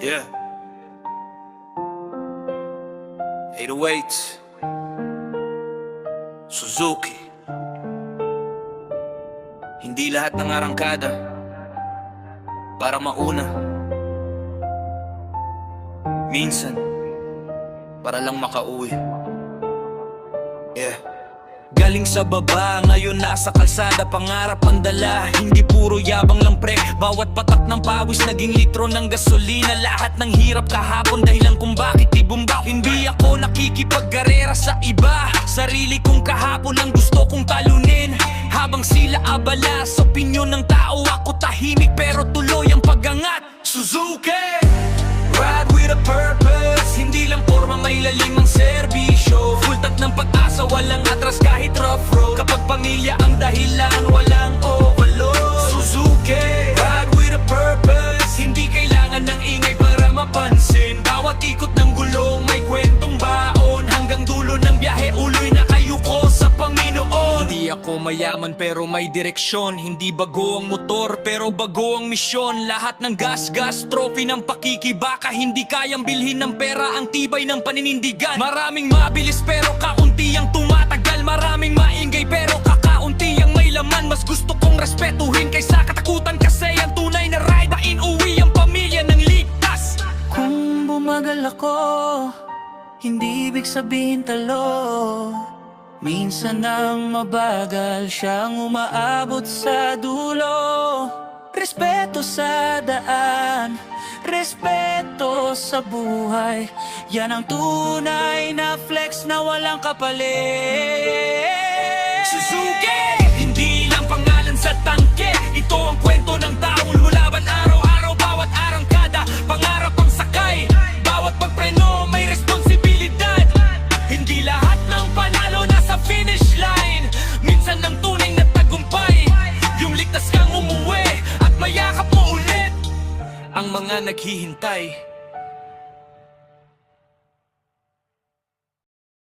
Yeah. 808 Suzuki. Hindi lahat ng arangkada para mauna. Minsan para lang makauwi. Yeah. Galing sa baba, ngayon nasa kalsada. Pangarap ang dala, hindi puro yabang lang pre. Bawat patak ng pawis, naging litro ng gasolina. Lahat ng hirap kahapon, dahilan kung bakit ibumba. Hindi ako nakikipagkarera sa iba. Sarili kong kahapon ang gusto kong talunin. Habang sila abala sa opinyon ng tao, ako tahimik pero tuloy ang pagangat. Suzuki! Ride with a purpose. Hindi lang forma, may lalim ang serbisyo. Full tank ng pag-asa, walang atras kahit rough road. Kapag pamilya ang dahilan, walang overload. Suzuki, ride with a purpose. Hindi kailangan ng ingay para mapansin. Bawat ikot ng gulong may kwentong baon. Hanggang dulo ng biyahe, uloy na kayo ko sa Panginoon. Hindi ako mayaman pero may direksyon. Hindi bago ang motor pero bago ang misyon. Lahat ng gas-gas, trophy ng pakikibaka. Hindi kayang bilhin ng pera ang tibay ng paninindigan. Maraming mabilis pero kaunti ang tumatagal. Maraming maingay pero kakaunti ang may laman. Mas gusto kong respetuhin kaysa katakutan. Kasi ang tunay na ride, inuwi ang pamilya ng ligtas. Kung bumagal ako, hindi ibig sabihin talo. Minsan ang mabagal siyang umaabot sa dulo. Respeto sa daan, respeto sa buhay. Yan ang tunay na flex na walang kapalit. Suzuki! Hindi lang pangalan sa tangke. Ito ang kwento ng taong lulaban araw-araw. Bawat arangkada, pangarap ang sakay. Bawat pagpreno may responsibilidad. Hindi lahat ng panalo nasa finish line. Minsan ang tunay na tagumpay, yung ligtas kang umuwi at mayakap mo ulit ang mga naghihintay.